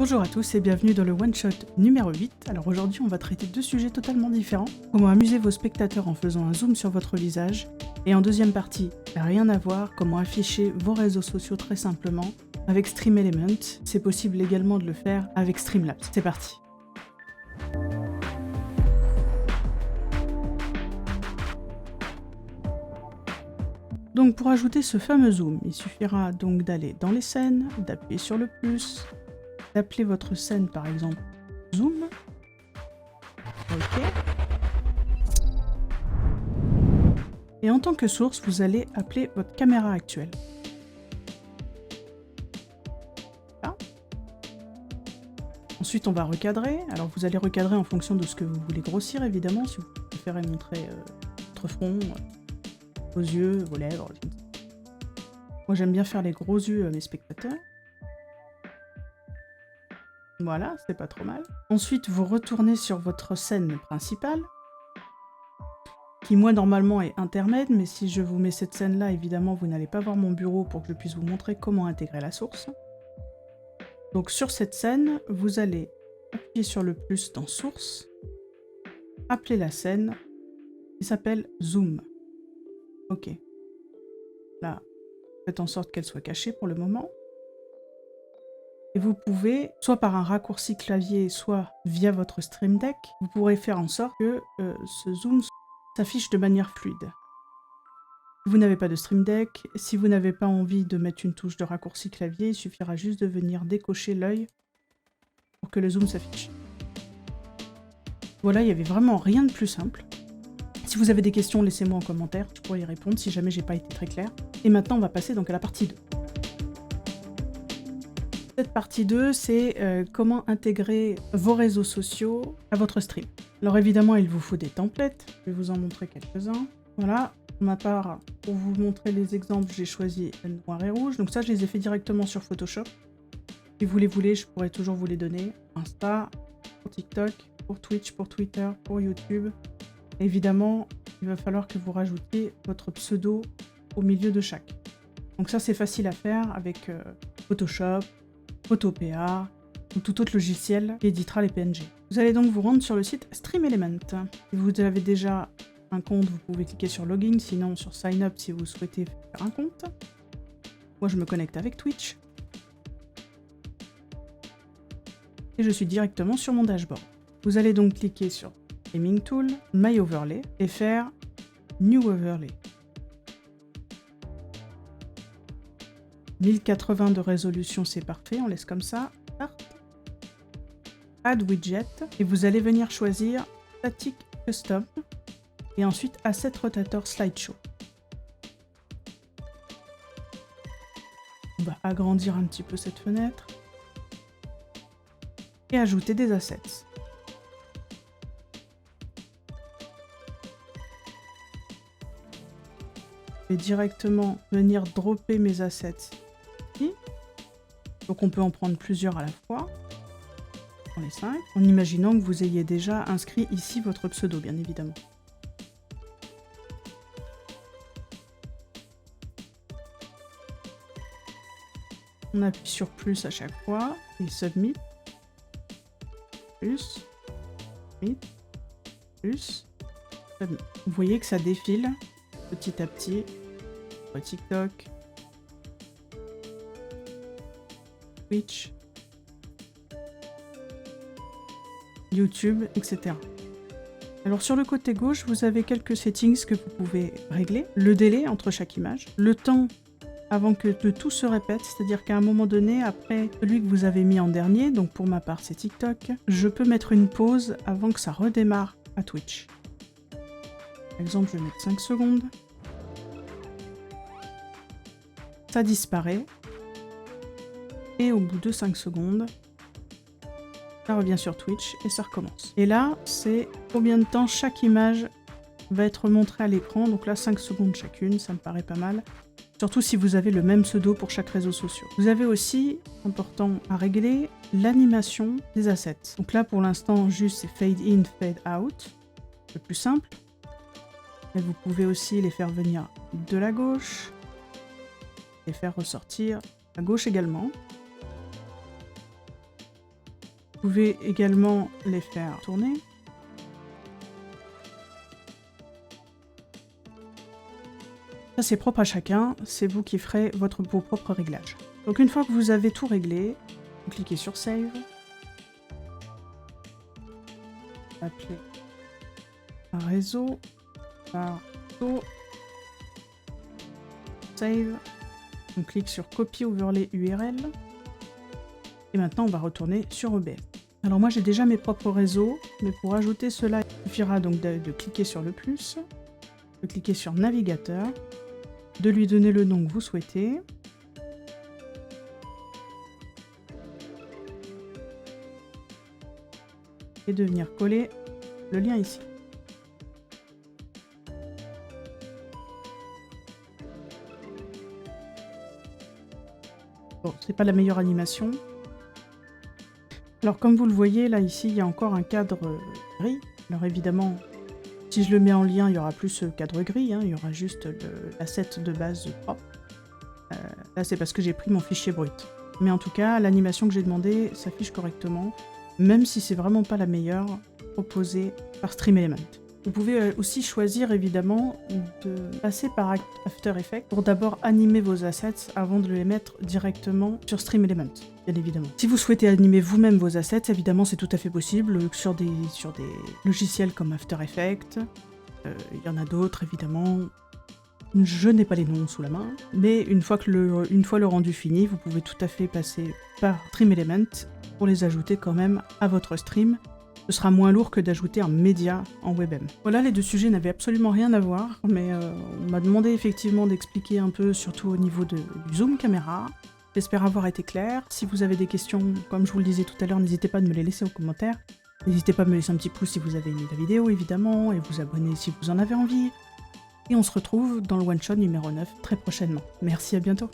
Bonjour à tous et bienvenue dans le one-shot numéro 8. Alors aujourd'hui on va traiter deux sujets totalement différents. Comment amuser vos spectateurs en faisant un zoom sur votre visage. Et en deuxième partie, rien à voir, comment afficher vos réseaux sociaux très simplement avec Stream Element. C'est possible également de le faire avec Streamlabs. C'est parti. Donc pour ajouter ce fameux zoom, il suffira donc d'aller dans les scènes, d'appuyer sur le plus, d'appeler votre scène par exemple zoom. Ok. Et en tant que source, vous allez appeler votre caméra actuelle. Là. Ensuite, on va recadrer. Alors vous allez recadrer en fonction de ce que vous voulez grossir évidemment, si vous préférez montrer votre front, vos yeux, vos lèvres. Moi j'aime bien faire les gros yeux à mes spectateurs. Voilà, c'est pas trop mal. Ensuite, vous retournez sur votre scène principale, qui moi normalement est intermède, mais si je vous mets cette scène-là, évidemment, vous n'allez pas voir mon bureau pour que je puisse vous montrer comment intégrer la source. Donc sur cette scène, vous allez appuyer sur le plus dans Source, appeler la scène, qui s'appelle Zoom. Ok. Là, faites en sorte qu'elle soit cachée pour le moment. Et vous pouvez, soit par un raccourci clavier, soit via votre Stream Deck, vous pourrez faire en sorte que ce zoom s'affiche de manière fluide. Si vous n'avez pas de Stream Deck, si vous n'avez pas envie de mettre une touche de raccourci clavier, il suffira juste de venir décocher l'œil pour que le zoom s'affiche. Voilà, il n'y avait vraiment rien de plus simple. Si vous avez des questions, laissez-moi en commentaire, je pourrais y répondre si jamais j'ai pas été très clair. Et maintenant, on va passer donc à la partie 2. Cette partie 2, c'est comment intégrer vos réseaux sociaux à votre stream. Alors évidemment, il vous faut des templates, je vais vous en montrer quelques-uns. Voilà, pour ma part, pour vous montrer les exemples, j'ai choisi noir et rouge. Donc ça, je les ai fait directement sur Photoshop. Si vous les voulez, je pourrais toujours vous les donner. Insta, pour TikTok, pour Twitch, pour Twitter, pour YouTube. Évidemment, il va falloir que vous rajoutiez votre pseudo au milieu de chaque. Donc ça, c'est facile à faire avec Photoshop, Photopea ou tout autre logiciel qui éditera les PNG. Vous allez donc vous rendre sur le site Stream Element. Si vous avez déjà un compte, vous pouvez cliquer sur Login, sinon sur Sign Up si vous souhaitez faire un compte. Moi, je me connecte avec Twitch. Et je suis directement sur mon dashboard. Vous allez donc cliquer sur Streaming Tool, My Overlay et faire New Overlay. 1080 de résolution, c'est parfait, on laisse comme ça. Start. Add Widget. Et vous allez venir choisir Static Custom. Et ensuite Asset Rotator Slideshow. On va agrandir un petit peu cette fenêtre. Et ajouter des assets. Je vais directement venir dropper mes assets. Donc on peut en prendre plusieurs à la fois, on les 5, en imaginant que vous ayez déjà inscrit ici votre pseudo, bien évidemment. On appuie sur plus à chaque fois, et submit, plus, submit, plus, submit. Vous voyez que ça défile petit à petit, sur TikTok, Twitch, YouTube, etc. Alors sur le côté gauche, vous avez quelques settings que vous pouvez régler. Le délai entre chaque image, le temps avant que tout se répète, c'est-à-dire qu'à un moment donné, après celui que vous avez mis en dernier, donc pour ma part c'est TikTok, je peux mettre une pause avant que ça redémarre à Twitch. Par exemple, je vais mettre 5 secondes. Ça disparaît. Et au bout de 5 secondes, ça revient sur Twitch et ça recommence. Et là, c'est combien de temps chaque image va être montrée à l'écran. Donc là, 5 secondes chacune, ça me paraît pas mal. Surtout si vous avez le même pseudo pour chaque réseau social. Vous avez aussi, important à régler, l'animation des assets. Donc là, pour l'instant, juste c'est fade in, fade out. Le plus simple. Mais vous pouvez aussi les faire venir de la gauche. Et faire ressortir à gauche également. pouvez également les faire tourner. Ça c'est propre à chacun, c'est vous qui ferez vos propres réglages. Donc une fois que vous avez tout réglé, vous cliquez sur Save. Appeler un réseau par réseau. Save. On clique sur Copy Overlay URL. Et maintenant on va retourner sur OBS. Alors moi j'ai déjà mes propres réseaux, mais pour ajouter cela, il suffira donc de cliquer sur le plus, de cliquer sur Navigateur, de lui donner le nom que vous souhaitez. Et de venir coller le lien ici. Bon, c'est pas la meilleure animation. Alors comme vous le voyez, là ici, il y a encore un cadre gris. Alors évidemment, si je le mets en lien, il y aura plus ce cadre gris, hein, il y aura juste l'asset de base propre. Là c'est parce que j'ai pris mon fichier brut. Mais en tout cas, l'animation que j'ai demandé s'affiche correctement, même si c'est vraiment pas la meilleure proposée par StreamElement. Vous pouvez aussi choisir évidemment de passer par After Effects pour d'abord animer vos assets avant de les mettre directement sur StreamElement, bien évidemment. Si vous souhaitez animer vous-même vos assets, évidemment c'est tout à fait possible sur des logiciels comme After Effects. Il y en a d'autres évidemment. Je n'ai pas les noms sous la main, mais une fois le rendu fini, vous pouvez tout à fait passer par StreamElement pour les ajouter quand même à votre stream. Ce sera moins lourd que d'ajouter un média en WebM. Voilà, les deux sujets n'avaient absolument rien à voir, mais on m'a demandé effectivement d'expliquer un peu, surtout au niveau du zoom caméra. J'espère avoir été clair. Si vous avez des questions, comme je vous le disais tout à l'heure, n'hésitez pas à me les laisser en commentaire. N'hésitez pas à me laisser un petit pouce si vous avez aimé la vidéo, évidemment, et vous abonner si vous en avez envie. Et on se retrouve dans le one-shot numéro 9 très prochainement. Merci, à bientôt.